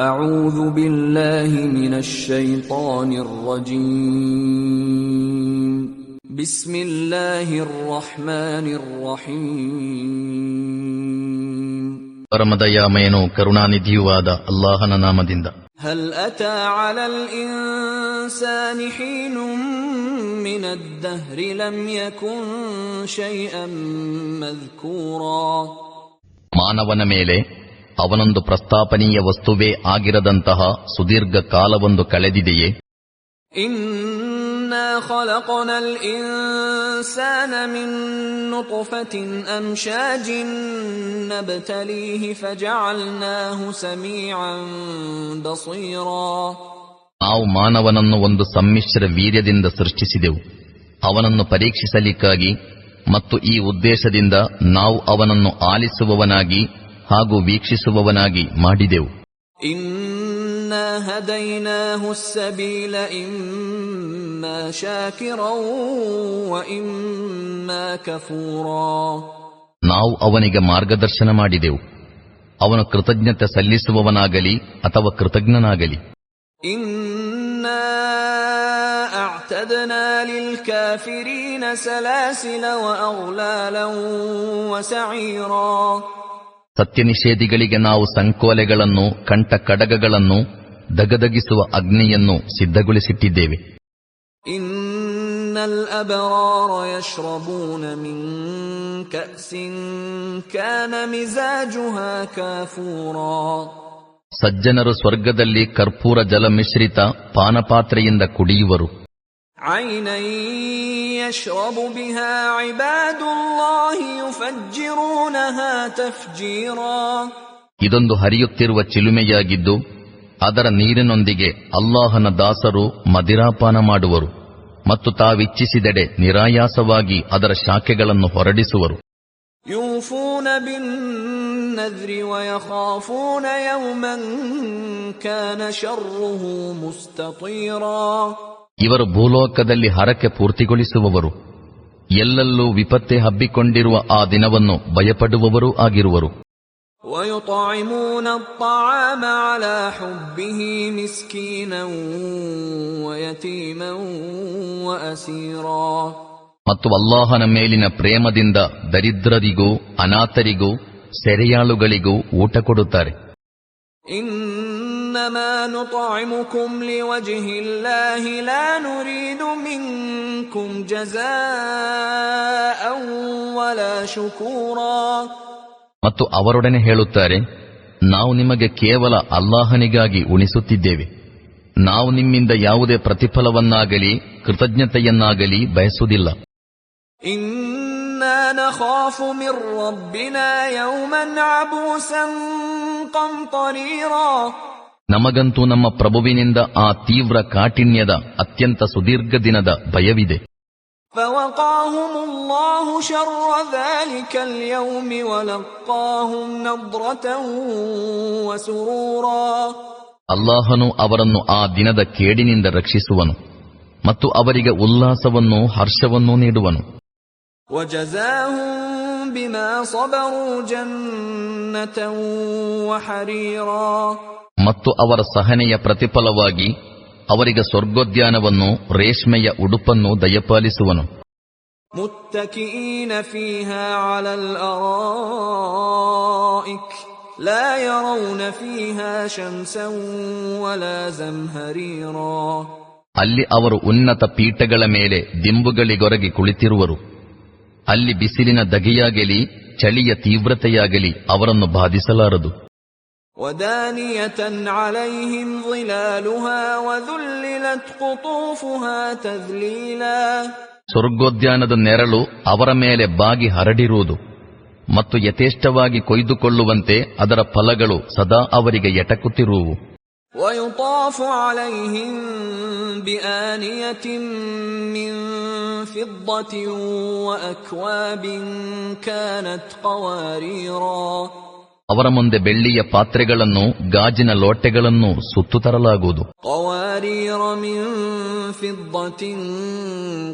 أعوذ بالله من الشيطان الرجيم بسم الله الرحمن الرحيم ಪರಮದಯಾಮಯನೂ ಕರುಣಾನಿಧಿಯೂ ಆದ ಅಲ್ಲಾಹನ ನಾಮದಿಂದ. هل أتى على الإنسان حين من الدهر لم يكن شيئا مذكورا ಮಾನವನ ಮೇಲೆ ಅವನೊಂದು ಪ್ರಸ್ತಾಪನೀಯ ವಸ್ತುವೇ ಆಗಿರದಂತಹ ಸುದೀರ್ಘ ಕಾಲವೊಂದು ಕಳೆದಿದೆಯೇ? إنا خلقنا الإنسان من نطفة أمشاج نبتليه فجعلناه سميعا بصيرا ನಾವು ಮಾನವನನ್ನು ಒಂದು ಸಮ್ಮಿಶ್ರ ವೀರ್ಯದಿಂದ ಸೃಷ್ಟಿಸಿದೆವು, ಅವನನ್ನು ಪರೀಕ್ಷಿಸಲಿಕ್ಕಾಗಿ, ಮತ್ತು ಈ ಉದ್ದೇಶದಿಂದ ನಾವು ಅವನನ್ನು ಆಲಿಸುವವನಾಗಿ ಹಾಗೂ ವೀಕ್ಷಿಸುವವನಾಗಿ ಮಾಡಿದೆವು. إنا هديناه السبيل إما شاكرا وإما كفورا ನಾವು ಅವನಿಗೆ ಮಾರ್ಗದರ್ಶನ ಮಾಡಿದೆವು, ಅವನು ಕೃತಜ್ಞತೆ ಸಲ್ಲಿಸುವವನಾಗಲಿ ಅಥವಾ ಕೃತಜ್ಞನಾಗಲಿ. إنا أعتدنا للكافرين سلاسل وأغلالا وسعيرا ಸತ್ಯನಿಷೇಧಿಗಳಿಗೆ ನಾವು ಸಂಕೋಲೆಗಳನ್ನು, ಕಂಠ ಕಡಗಗಳನ್ನು, ದಗದಗಿಸುವ ಅಗ್ನಿಯನ್ನು ಸಿದ್ಧಗೊಳಿಸಿಟ್ಟಿದ್ದೇವೆ. ಇನ್ನಲ್ ಅಬ್ರಾರ ಯಶ್ರಬೂನ ಮಿನ್ ಕಅಸಿನ್ ಕಾನ ಮಿಜಾಜುಹಾ ಕಾಫೂರಾ ಸಜ್ಜನರು ಸ್ವರ್ಗದಲ್ಲಿ ಕರ್ಪೂರ ಜಲ ಮಿಶ್ರಿತ ಪಾನಪಾತ್ರೆಯಿಂದ ಕುಡಿಯುವರು. ಐನನ್ ಯಶ್ರಬು ಬಿಹಾ ಇಬಾದುಲ್ಲಾಹಿ ಯುಫಜ್ಜಿರೂನಹಾ ತಫ್ಜೀರಾ ಇದೊಂದು ಹರಿಯುತ್ತಿರುವ ಚಿಲುಮೆಯಾಗಿದ್ದು, ಅದರ ನೀರಿನೊಂದಿಗೆ ಅಲ್ಲಾಹನ ದಾಸರು ಮದಿರಾಪಾನ ಮಾಡುವರು ಮತ್ತು ತಾವಿಚ್ಛಿಸಿದೆಡೆ ನಿರಾಯಾಸವಾಗಿ ಅದರ ಶಾಖೆಗಳನ್ನು ಹೊರಡಿಸುವರು. ಯೂಫೂನ ಬಿನ್ನದ್ರಿ ವಯಖಾಫೂನ ಯೌಮನ್ ಕಾನ ಶರ್ರುಹು ಮುಸ್ತತೀರಾ ಇವರು ಭೂಲೋಕದಲ್ಲಿ ಹರಕೆ ಪೂರ್ತಿಗೊಳಿಸುವವರು, ಎಲ್ಲೆಲ್ಲೂ ವಿಪತ್ತೆ ಹಬ್ಬಿಕೊಂಡಿರುವ ಆ ದಿನವನ್ನು ಭಯಪಡುವವರೂ ಆಗಿರುವರು. وَيُطْعِمُونَ الطَّعَامَ عَلَى حُبِّهِ مِسْكِينًا وَيَتِيمًا وَأَسِيرًا ಮತ್ತು ಅಲ್ಲಾಹನ ಮೇಲಿನ ಪ್ರೇಮದಿಂದ ದರಿದ್ರರಿಗೂ ಅನಾಥರಿಗೂ ಸೆರೆಯಾಳುಗಳಿಗೂ ಊಟ ಕೊಡುತ್ತಾರೆ. إِنَّمَا نُطْعِمُكُمْ لِوَجْهِ اللَّهِ لَا نُرِيدُ مِنكُمْ جَزَاءً وَلَا شُكُورًا ಮತ್ತು ಅವರೊಡನೆ ಹೇಳುತ್ತಾರೆ, ನಾವು ನಿಮಗೆ ಕೇವಲ ಅಲ್ಲಾಹನಿಗಾಗಿ ಉಣಿಸುತ್ತಿದ್ದೇವೆ, ನಾವು ನಿಮ್ಮಿಂದ ಯಾವುದೇ ಪ್ರತಿಫಲವನ್ನಾಗಲಿ ಕೃತಜ್ಞತೆಯನ್ನಾಗಲಿ ಬಯಸುವುದಿಲ್ಲ. ಇನ್ನಾ ನಖಾಫು ಮಿರ್ ರಬ್ಬಿನಾ ಯೌಮನ್ ಅಬೂಸನ್ क़म्तरीरा ನಮಗಂತೂ ನಮ್ಮ ಪ್ರಭುವಿನಿಂದ ಆ ತೀವ್ರ ಕಾಠಿಣ್ಯದ ಅತ್ಯಂತ ಸುದೀರ್ಘ ದಿನದ ಭಯವಿದೆ. فوقاهم الله شر ذلك اليوم ولقاهم نضرة وسرورا ಅಲ್ಲಾಹನು ಅವರನ್ನು ಆ ದಿನದ ಕೇಡಿನಿಂದ ರಕ್ಷಿಸುವನು ಮತ್ತು ಅವರಿಗೆ ಉಲ್ಲಾಸವನ್ನೂ ಹರ್ಷವನ್ನೂ ನೀಡುವನು. وجزاهم بما صبروا جنة وحريرا ಮತ್ತು ಅವರ ಸಹನೆಯ ಪ್ರತಿಫಲವಾಗಿ ಅವರಿಗೆ ಸ್ವರ್ಗೋದ್ಯಾನವನ್ನು, ರೇಷ್ಮೆಯ ಉಡುಪನ್ನು ದಯಪಾಲಿಸುವನು. ಮುತ್ತಕಿಈನ ಫೀಹಾ ಅಲಲ್ ಅರಾಯಿಕ್ ಲಾ ಯರೌನ ಫೀಹಾ ಶಮ್ಸನ್ ವಲಾ ಜಮ್ಹರೀರಾ ಅಲ್ಲಿ ಅವರು ಉನ್ನತ ಪೀಠಗಳ ಮೇಲೆ ದಿಂಬುಗಳಿಗೊರಗಿ ಕುಳಿತಿರುವರು. ಅಲ್ಲಿ ಬಿಸಿಲಿನ ದಗೆಯಾಗಲಿ ಚಳಿಯ ತೀವ್ರತೆಯಾಗಲಿ ಅವರನ್ನು ಬಾಧಿಸಲಾರದು. وَدَانِيَةً عَلَيْهِمْ ظِلَالُهَا وَذُلِّلَتْ قُطُوفُهَا تَذْلِيلًا ಸ್ವರ್ಗೋದ್ಯಾನದ ನೆರಳು ಅವರ ಮೇಲೆ ಬಾಗಿ ಹರಡಿರುವುದು ಮತ್ತು ಯಥೇಷ್ಟವಾಗಿ ಕೊಯ್ದುಕೊಳ್ಳುವಂತೆ ಅದರ ಫಲಗಳು ಸದಾ ಅವರಿಗೆ ಎಟಕುತ್ತಿರುವು. وَيُطَافُ عَلَيْهِمْ بِآنِيَةٍ مِّن فِضَّةٍ وَأَكْوَابٍ كَانَتْ قَوَارِيرًا ಅವರ ಮುಂದೆ ಬೆಳ್ಳಿಯ ಪಾತ್ರೆಗಳನ್ನು, ಗಾಜಿನ ಲೋಟೆಗಳನ್ನು ಸುತ್ತು ತರಲಾಗುವುದು. قَوَارِيرَ مِن فِضَّةٍ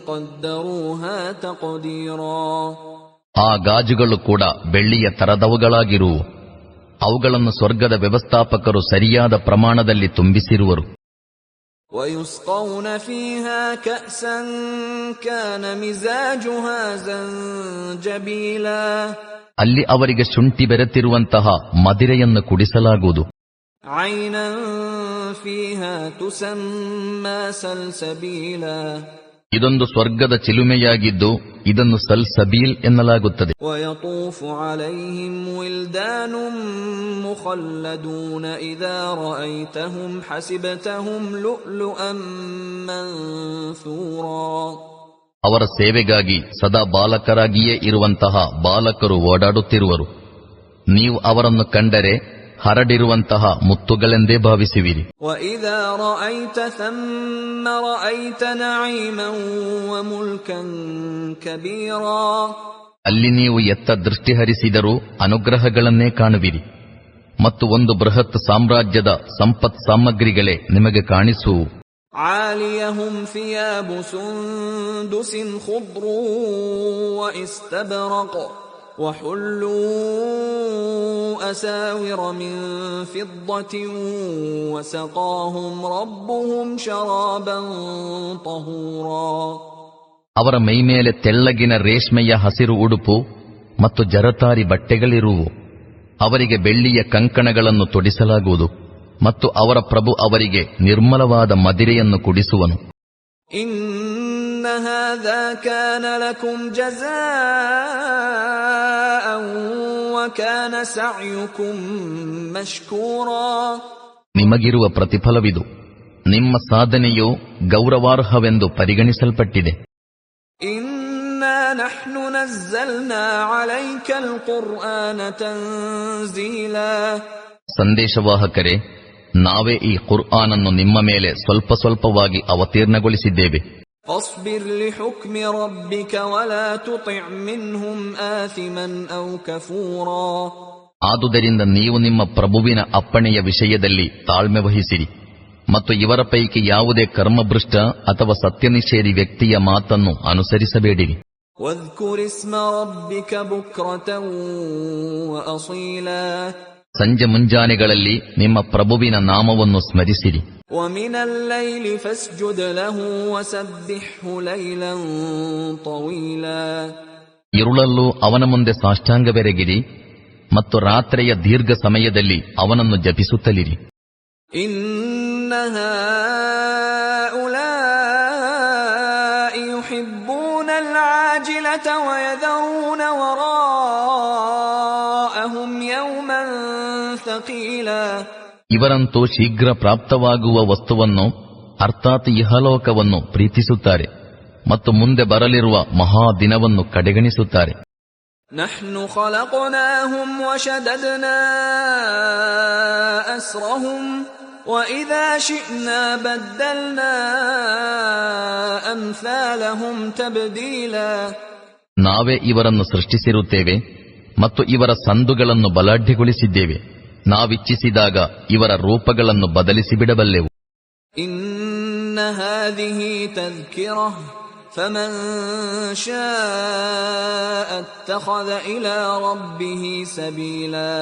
قَدَّرُوهَا تَقْدِيرًا ಆ ಗಾಜುಗಳು ಕೂಡ ಬೆಳ್ಳಿಯ ತರದವುಗಳಾಗಿರುವು, ಅವುಗಳನ್ನು ಸ್ವರ್ಗದ ವ್ಯವಸ್ಥಾಪಕರು ಸರಿಯಾದ ಪ್ರಮಾಣದಲ್ಲಿ ತುಂಬಿಸಿರುವರು. ويسقون فيها كأسا كان مزاجها زنجبيلا ಅಲ್ಲಿ ಅವರಿಗೆ ಶುಂಠಿ ಬೆರೆತಿರುವಂತಹ ಮದಿರೆಯನ್ನು ಕುಡಿಸಲಾಗುವುದು. عينا فيها تسمى سلسبيلا ಇದೊಂದು ಸ್ವರ್ಗದ ಚಿಲುಮೆಯಾಗಿದ್ದು ಇದನ್ನು ಸಲ್ಸಬೀಲ್ ಎನ್ನಲಾಗುತ್ತದೆ. ويطوف عليهم ولدان مخلدون إذا رأيتهم حسبتهم لؤلؤا منثورا ಅವರ ಸೇವೆಗಾಗಿ ಸದಾ ಬಾಲಕರಾಗಿಯೇ ಇರುವಂತಹ ಬಾಲಕರು ಓಡಾಡುತ್ತಿರುವರು. ನೀವು ಅವರನ್ನು ಕಂಡರೆ ಹರಡಿರುವಂತಹ ಮುತ್ತುಗಳೆಂದೇ ಭಾವಿಸುವಿರಿ. وَإِذَا رَأَيْتَ ثَمَّ رَأَيْتَ نَعِيمًا وَمُلْكًا كَبِيرًا ಅಲ್ಲಿ ನೀವು ಎತ್ತ ದೃಷ್ಟಿ ಹರಿಸಿದರೂ ಅನುಗ್ರಹಗಳನ್ನೇ ಕಾಣುವಿರಿ ಮತ್ತು ಒಂದು ಬೃಹತ್ ಸಾಮ್ರಾಜ್ಯದ ಸಂಪತ್ ಸಾಮಗ್ರಿಗಳೇ ನಿಮಗೆ ಕಾಣಿಸುವು. عَالِيَهُمْ ثِيَابُ سُندُسٍ خُضْرٌ وَإِسْتَبْرَقٌ وَحُلُّوا أَسَاوِرَ مِنْ فِضَّةٍ وَسَقَاهُمْ رَبُّهُمْ شَرَابًا طَهُورًا ಅವರ ಮೈಮೇಲೆ ತೆಳ್ಳಗಿನ ರೇಷ್ಮೆಯ ಹಸಿರು ಉಡುಪು ಮತ್ತು ಜರತಾರಿ ಬಟ್ಟೆಗಳಿರುವು. ಅವರಿಗೆ ಬೆಳ್ಳಿಯ ಕಂಕಣಗಳನ್ನು ತೊಡಿಸಲಾಗುವುದು ಮತ್ತು ಅವರ ಪ್ರಭು ಅವರಿಗೆ ನಿರ್ಮಲವಾದ ಮದಿರೆಯನ್ನು ಕುಡಿಸುವನು. إِنَّ هَذَا كَانَ لَكُمْ جَزَاءً وَكَانَ سَعْيُكُمْ مَشْكُورًا ನಿಮಗಿರುವ ಪ್ರತಿಫಲವಿದು. ನಿಮ್ಮ ಸಾಧನೆಯು ಗೌರವಾರ್ಹವೆಂದು ಪರಿಗಣಿಸಲ್ಪಟ್ಟಿದೆ. إِنَّا نَحْنُ نَزَّلْنَا عَلَيْكَ الْقُرْآنَ تَنزِيلًا ಸಂದೇಶವಾಹಕರೇ, ನಾವೇ ಈ ಕುರ್ಆನನ್ನು ನಿಮ್ಮ ಮೇಲೆ ಸ್ವಲ್ಪ ಸ್ವಲ್ಪವಾಗಿ ಅವತೀರ್ಣಗೊಳಿಸಿದ್ದೇವೆ. فاصبر لحكم ربك ولا تطع منهم آثما أو كفورا ಆದುದರಿಂದ ನೀವು ನಿಮ್ಮ ಪ್ರಭುವಿನ ಅಪ್ಪಣೆಯ ವಿಷಯದಲ್ಲಿ ತಾಳ್ಮೆ ವಹಿಸಿರಿ ಮತ್ತು ಇವರ ಪೈಕಿ ಯಾವುದೇ ಕರ್ಮಭೃಷ್ಟ ಅಥವಾ ಸತ್ಯನಿಷೇಧಿ ವ್ಯಕ್ತಿಯ ಮಾತನ್ನು ಅನುಸರಿಸಬೇಡಿರಿ. واذكر اسم ربك بكرة وأصيلا ಸಂಜೆ ಮುಂಜಾನೆಗಳಲ್ಲಿ ನಿಮ್ಮ ಪ್ರಭುವಿನ ನಾಮವನ್ನು ಸ್ಮರಿಸಿರಿ. ومن الليل فاسجد له وسبحه ليلا طويلا ಇರುಳಲ್ಲೂ ಅವನ ಮುಂದೆ ಸಾಷ್ಟಾಂಗವೆರಗಿರಿ ಮತ್ತು ರಾತ್ರಿಯ ದೀರ್ಘ ಸಮಯದಲ್ಲಿ ಅವನನ್ನು ಜಪಿಸುತ್ತಲಿರಿ. إن هؤلاء يحبون العاجلة ويذرون وراءهم يوما ثقيلا ಇವರಂತೂ ಶೀಘ್ರ ಪ್ರಾಪ್ತವಾಗುವ ವಸ್ತುವನ್ನು ಅರ್ಥಾತ್ ಇಹಲೋಕವನ್ನು ಪ್ರೀತಿಸುತ್ತಾರೆ ಮತ್ತು ಮುಂದೆ ಬರಲಿರುವ ಮಹಾದಿನವನ್ನು ಕಡೆಗಣಿಸುತ್ತಾರೆ. نحن خلقناهم وشددنا أسرهم وإذا شئنا بدلنا أمثالهم تبديلا ನಾವೇ ಇವರನ್ನು ಸೃಷ್ಟಿಸಿರುತ್ತೇವೆ ಮತ್ತು ಇವರ ಸಂದುಗಳನ್ನು ಬಲಾಢ್ಯಗೊಳಿಸಿದ್ದೇವೆ. ನಾವಿಚ್ಛಿಸಿದಾಗ ಇವರ ರೂಪಗಳನ್ನು ಬದಲಿಸಿಬಿಡಬಲ್ಲೆವು. إن هذه تذكرة فمن شاء اتخذ إلى ربه سبيلا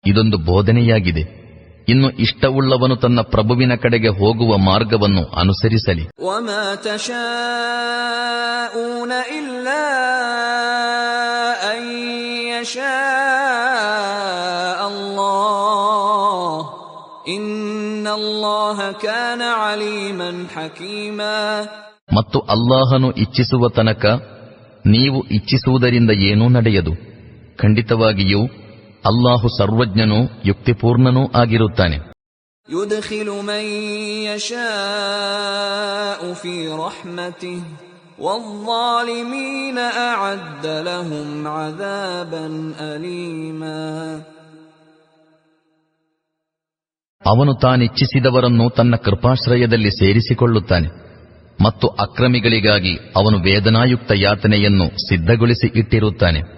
ಇದೊಂದು ಬೋಧನೆಯಾಗಿದೆ. ಇನ್ನು ಇಷ್ಟವುಳ್ಳವನು ತನ್ನ ಪ್ರಭುವಿನ ಕಡೆಗೆ ಹೋಗುವ ಮಾರ್ಗವನ್ನು ಅನುಸರಿಸಲಿ. وما تشاءون إلا أن يشاء الله إن الله كان عليما حكيما ಮತ್ತು ಅಲ್ಲಾಹನು ಇಚ್ಛಿಸುವ ತನಕ ನೀವು ಇಚ್ಛಿಸುವುದರಿಂದ ಏನೂ ನಡೆಯದು. ಖಂಡಿತವಾಗಿಯೂ ಅಲ್ಲಾಹು ಸರ್ವಜ್ಞನೂ ಯುಕ್ತಿಪೂರ್ಣನೂ ಆಗಿರುತ್ತಾನೆ. يدخل من يشاء في رحمته والظالمين أعد لهم عذابا أليما ಅವನು ತಾನಿಚ್ಛಿಸಿದವರನ್ನು ತನ್ನ ಕೃಪಾಶ್ರಯದಲ್ಲಿ ಸೇರಿಸಿಕೊಳ್ಳುತ್ತಾನೆ ಮತ್ತು ಅಕ್ರಮಿಗಳಿಗಾಗಿ ಅವನು ವೇದನಾಯುಕ್ತ ಯಾತನೆಯನ್ನು ಸಿದ್ಧಗೊಳಿಸಿ ಇಟ್ಟಿರುತ್ತಾನೆ.